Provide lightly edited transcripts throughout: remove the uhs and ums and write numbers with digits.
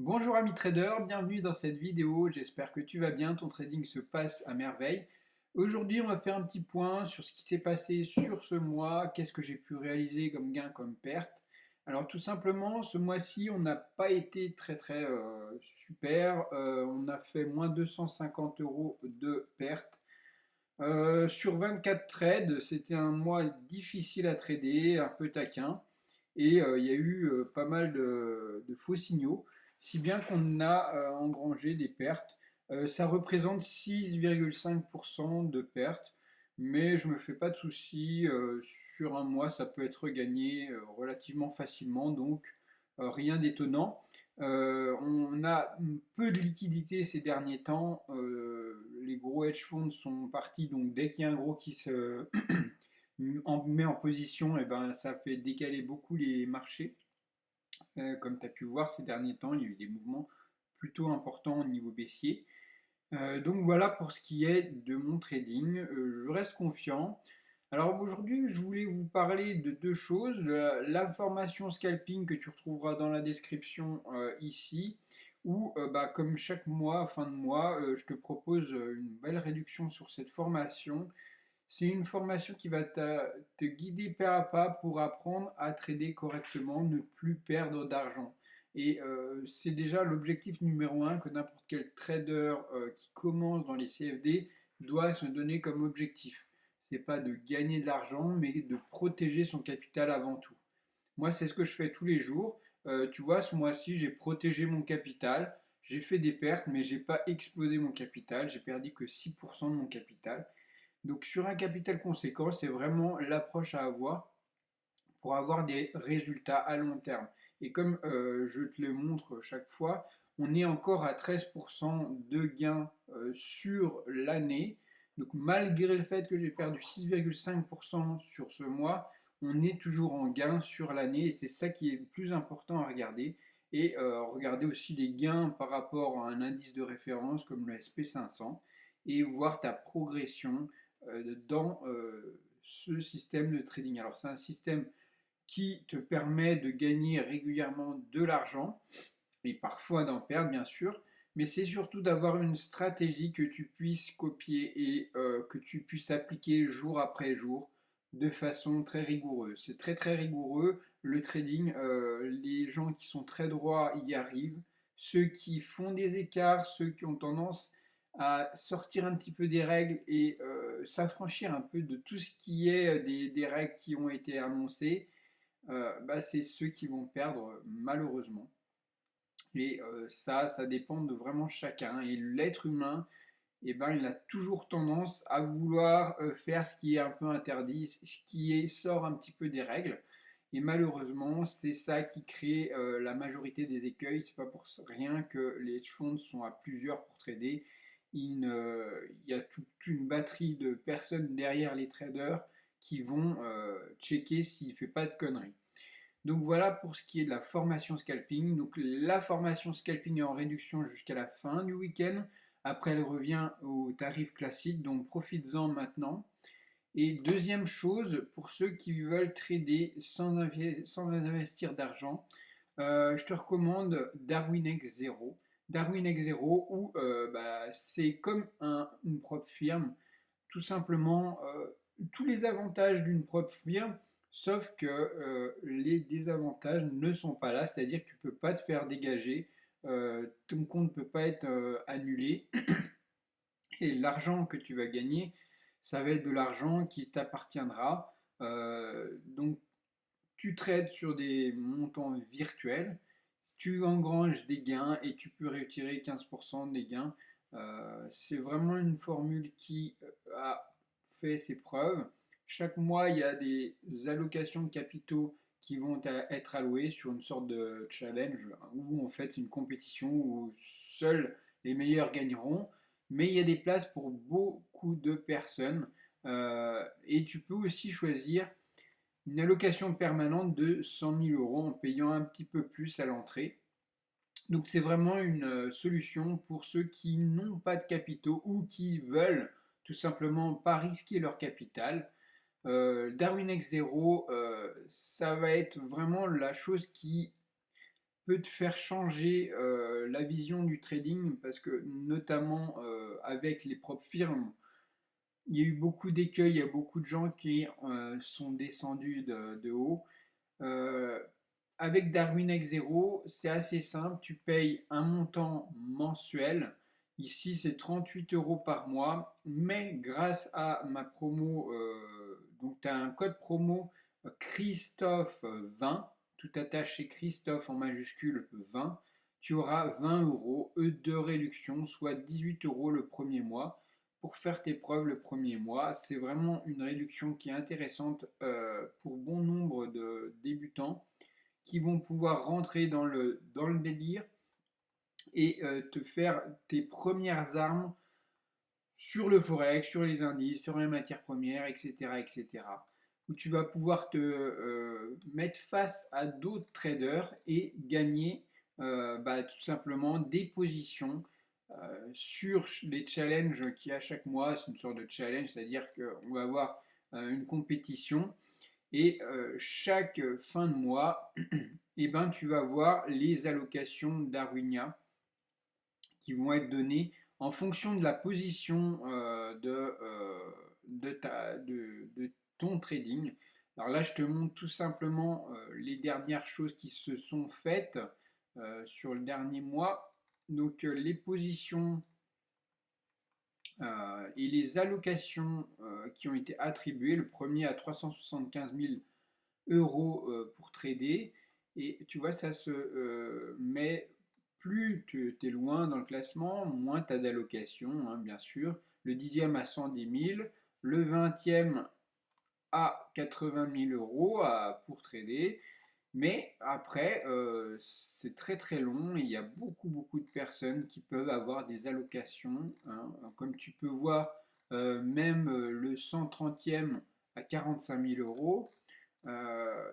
Bonjour ami trader, bienvenue dans cette vidéo, j'espère que tu vas bien, ton trading se passe à merveille. Aujourd'hui on va faire un petit point sur ce qui s'est passé sur ce mois, qu'est-ce que j'ai pu réaliser comme gain, comme perte. Alors tout simplement ce mois-ci on n'a pas été très super, on a fait moins 250 euros de perte. Sur 24 trades, c'était un mois difficile à trader, un peu taquin, et il y a eu pas mal de faux signaux, si bien qu'on a engrangé des pertes. Ça représente 6,5% de pertes, mais je me fais pas de soucis, sur un mois ça peut être gagné relativement facilement, donc rien d'étonnant. On a peu de liquidités ces derniers temps. Les gros hedge funds sont partis, donc dès qu'il y a un gros qui se met en position, et ben, ça fait décaler beaucoup les marchés. Comme tu as pu voir ces derniers temps, il y a eu des mouvements plutôt importants au niveau baissier. Donc voilà pour ce qui est de mon trading. Je reste confiant. Alors aujourd'hui, je voulais vous parler de deux choses. L'information scalping que tu retrouveras dans la description ici, où comme chaque mois, fin de mois, je te propose une belle réduction sur cette formation. C'est une formation qui va te guider pas à pas pour apprendre à trader correctement, ne plus perdre d'argent. Et c'est déjà l'objectif numéro un que n'importe quel trader qui commence dans les CFD doit se donner comme objectif. C'est pas de gagner de l'argent, mais de protéger son capital avant tout. Moi, c'est ce que je fais tous les jours. Tu vois, ce mois-ci, j'ai protégé mon capital. J'ai fait des pertes, mais j'ai pas explosé mon capital. J'ai perdu que 6% de mon capital. Donc sur un capital conséquent, c'est vraiment l'approche à avoir pour avoir des résultats à long terme. Et comme je te le montre chaque fois, on est encore à 13% de gains sur l'année. Donc malgré le fait que j'ai perdu 6,5% sur ce mois, on est toujours en gain sur l'année et c'est ça qui est le plus important à regarder. Et regarder aussi les gains par rapport à un indice de référence comme le SP500 et voir ta progression dans ce système de trading. Alors c'est un système qui te permet de gagner régulièrement de l'argent et parfois d'en perdre bien sûr, mais c'est surtout d'avoir une stratégie que tu puisses copier et que tu puisses appliquer jour après jour de façon très rigoureuse. C'est très rigoureux le trading, les gens qui sont très droits y arrivent, ceux qui font des écarts, ceux qui ont tendance à sortir un petit peu des règles et s'affranchir un peu de tout ce qui est des règles qui ont été annoncées, c'est ceux qui vont perdre malheureusement. Et ça dépend de vraiment chacun. Et l'être humain, il a toujours tendance à vouloir faire ce qui est un peu interdit, sort un petit peu des règles. Et malheureusement, c'est ça qui crée la majorité des écueils. C'est pas pour rien que les hedge funds sont à plusieurs pour trader. Il y a toute une batterie de personnes derrière les traders qui vont checker s'il ne fait pas de conneries. Donc voilà pour ce qui est de la formation scalping. Donc la formation scalping est en réduction jusqu'à la fin du week-end. Après, elle revient au tarif classique, donc profites-en maintenant. Et deuxième chose, pour ceux qui veulent trader sans investir d'argent, je te recommande DarwinX Zero. DarwinX Zero, où c'est comme une propre firme, tout simplement tous les avantages d'une propre firme, sauf que les désavantages ne sont pas là, c'est-à-dire que tu ne peux pas te faire dégager, ton compte ne peut pas être annulé, et l'argent que tu vas gagner, ça va être de l'argent qui t'appartiendra. Donc tu trades sur des montants virtuels, tu engranges des gains et tu peux retirer 15% des gains. C'est vraiment une formule qui a fait ses preuves. Chaque mois, il y a des allocations de capitaux qui vont être allouées sur une sorte de challenge où on fait une compétition où seuls les meilleurs gagneront. Mais il y a des places pour beaucoup de personnes. Et tu peux aussi choisir une allocation permanente de 100 000 euros en payant un petit peu plus à l'entrée. Donc c'est vraiment une solution pour ceux qui n'ont pas de capitaux ou qui veulent tout simplement pas risquer leur capital. Darwin X Zero, ça va être vraiment la chose qui peut te faire changer la vision du trading parce que notamment avec les propres firmes, il y a eu beaucoup d'écueils, il y a beaucoup de gens qui sont descendus de haut. Euh, Avec Darwin X 0, c'est assez simple, tu payes un montant mensuel. Ici, c'est 38 euros par mois, mais grâce à ma promo, donc tu as un code promo Christophe 20, tout attaché Christophe en majuscule 20, tu auras 20 euros de réduction, soit 18 euros le premier mois pour faire tes preuves le premier mois. C'est vraiment une réduction qui est intéressante pour bon nombre de débutants qui vont pouvoir rentrer dans le délire et te faire tes premières armes sur le forex, sur les indices, sur les matières premières, etc. etc. Où tu vas pouvoir te mettre face à d'autres traders et gagner tout simplement des positions sur les challenges qu'il y a chaque mois. C'est une sorte de challenge, c'est-à-dire qu'on va avoir une compétition et chaque fin de mois, eh ben, tu vas voir les allocations d'Arwinia qui vont être données en fonction de la position de ton trading. Alors là, je te montre tout simplement les dernières choses qui se sont faites sur le dernier mois. Donc les positions et les allocations qui ont été attribuées. Le premier à 375 000 euros pour trader. Et tu vois, ça se met, plus tu es loin dans le classement, moins tu as d'allocation, hein, bien sûr. Le 10e à 110 000, le 20e à 80 000 euros pour trader. Mais après, c'est très très long et il y a beaucoup de personnes qui peuvent avoir des allocations, hein. Comme tu peux voir, même le 130e à 45 000 euros. Euh,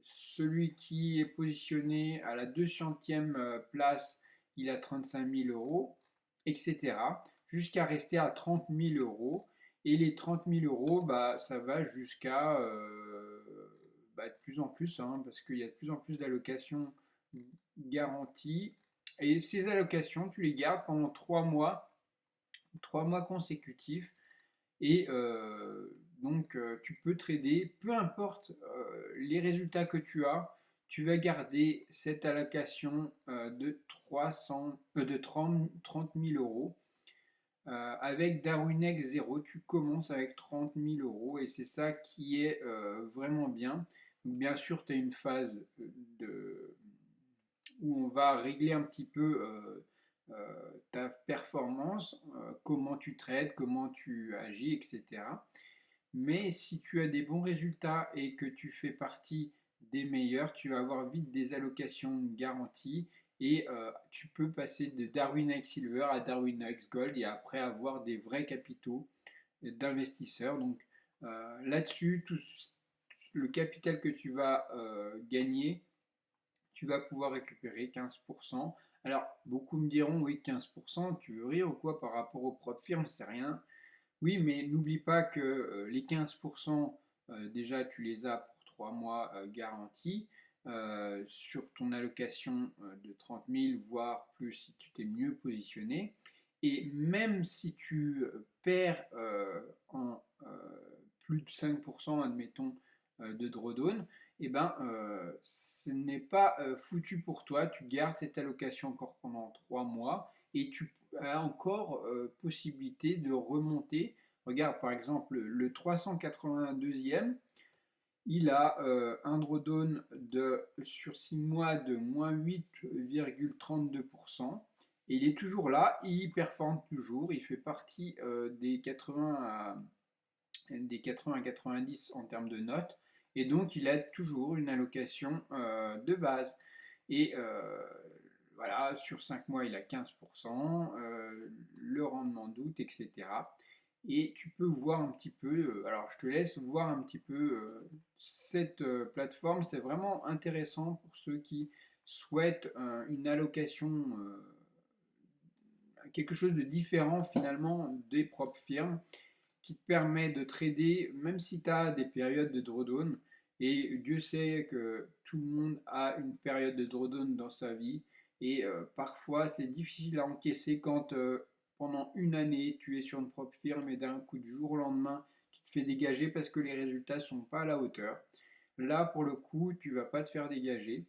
Celui qui est positionné à la 200e place, il a 35 000 euros, etc. Jusqu'à rester à 30 000 euros. Et les 30 000 euros, bah, ça va jusqu'à de plus en plus, hein, parce qu'il y a de plus en plus d'allocations garanties. Et ces allocations, tu les gardes pendant 3 mois consécutifs. Et donc, tu peux trader, peu importe les résultats que tu vas garder cette allocation de 30 000 euros. Avec Darwinex 0, tu commences avec 30 000 euros et c'est ça qui est vraiment bien. Donc, bien sûr, tu as une phase de, où on va régler un petit peu ta performance, comment tu trades, comment tu agis, etc. Mais si tu as des bons résultats et que tu fais partie des meilleurs, tu vas avoir vite des allocations garanties et tu peux passer de Darwin X Silver à Darwin X Gold et après avoir des vrais capitaux d'investisseurs. Donc là-dessus, tout le capital que tu vas gagner, tu vas pouvoir récupérer 15%. Alors, beaucoup me diront, oui, 15%, tu veux rire ou quoi par rapport aux propres firmes, c'est rien. Oui, mais n'oublie pas que les 15%, déjà, tu les as pour 3 mois garantis sur ton allocation de 30 000, voire plus si tu t'es mieux positionné. Et même si tu perds en plus de 5%, admettons, de drawdown, eh ben, ce n'est pas foutu pour toi. Tu gardes cette allocation encore pendant 3 mois et tu as encore possibilité de remonter. Regarde par exemple le 382e, il a un drawdown sur 6 mois de moins 8,32%. Et il est toujours là, il performe toujours, il fait partie des 80 à 90 en termes de notes. Et donc il a toujours une allocation de base. Et voilà, sur 5 mois, il a 15%, le rendement d'août, etc. Et tu peux voir un petit peu, alors je te laisse voir un petit peu cette plateforme, c'est vraiment intéressant pour ceux qui souhaitent une allocation, quelque chose de différent finalement des propres firmes, qui te permet de trader, même si tu as des périodes de drawdown, et Dieu sait que tout le monde a une période de drawdown dans sa vie, Et parfois, c'est difficile à encaisser quand pendant une année, tu es sur une propre firme et d'un coup, du jour au lendemain, tu te fais dégager parce que les résultats ne sont pas à la hauteur. Là, pour le coup, tu vas pas te faire dégager.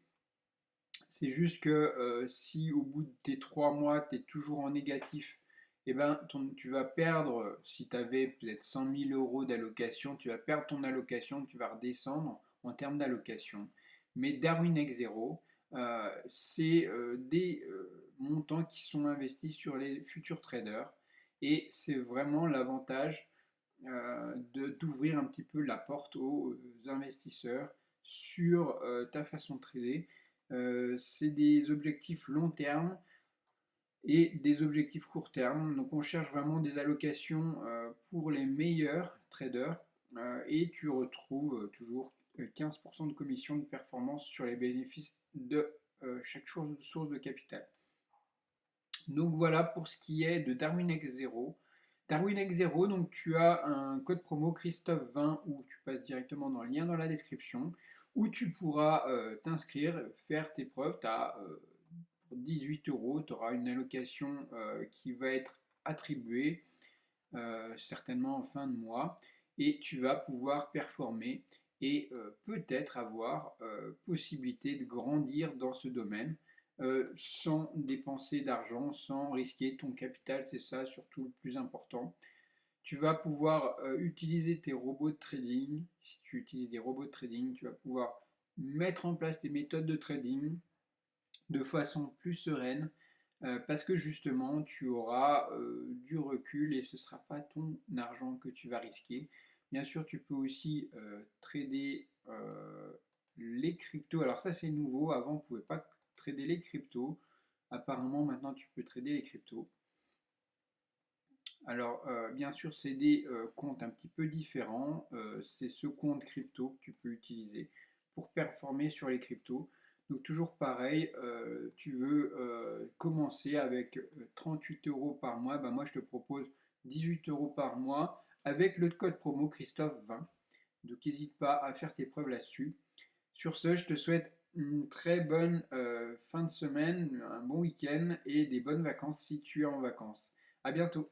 C'est juste que si au bout de tes 3 mois, tu es toujours en négatif, eh ben, tu vas perdre, si tu avais peut-être 100 000 euros d'allocation, tu vas perdre ton allocation, tu vas redescendre en termes d'allocation. Mais Darwin X 0, c'est des montants qui sont investis sur les futurs traders. Et c'est vraiment l'avantage d'ouvrir un petit peu la porte aux investisseurs sur ta façon de trader. C'est des objectifs long terme et des objectifs court terme. Donc on cherche vraiment des allocations pour les meilleurs traders et tu retrouves toujours 15% de commission de performance sur les bénéfices de chaque source de capital. Donc voilà pour ce qui est de Darwin X 0. Darwin X 0, donc tu as un code promo Christophe 20 où tu passes directement dans le lien dans la description où tu pourras t'inscrire, faire tes preuves. Tu as pour 18 euros, tu auras une allocation qui va être attribuée certainement en fin de mois et tu vas pouvoir performer et peut-être avoir possibilité de grandir dans ce domaine sans dépenser d'argent, sans risquer ton capital, c'est ça surtout le plus important. Tu vas pouvoir utiliser tes robots de trading. Si tu utilises des robots de trading, tu vas pouvoir mettre en place tes méthodes de trading de façon plus sereine parce que justement tu auras du recul et ce ne sera pas ton argent que tu vas risquer. Bien sûr, tu peux aussi trader les cryptos. Alors ça c'est nouveau, avant on ne pouvait pas trader les cryptos. Apparemment maintenant tu peux trader les cryptos. Alors bien sûr c'est des comptes un petit peu différents. C'est ce compte crypto que tu peux utiliser pour performer sur les cryptos. Donc toujours pareil, tu veux commencer avec 38 euros par mois, ben moi je te propose 18 euros par mois avec le code promo Christophe 20. Donc n'hésite pas à faire tes preuves là-dessus. Sur ce, je te souhaite une très bonne fin de semaine, un bon week-end et des bonnes vacances si tu es en vacances. À bientôt.